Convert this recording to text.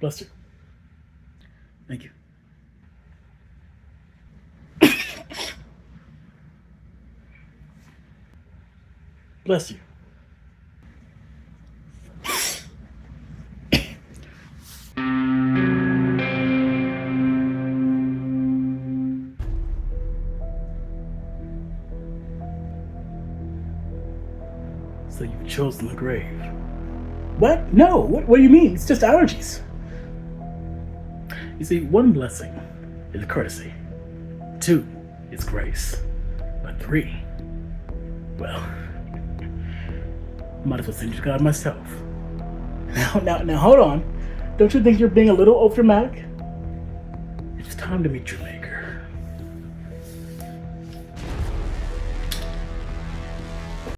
Bless you. Thank you. Bless you. So you've chosen the grave. What? No. What do you mean? It's just allergies. You see, one blessing is courtesy. Two is grace. But three, well, might as well send you to God myself. Now, hold on. Don't you think you're being a little overdramatic? It's time to meet your mate.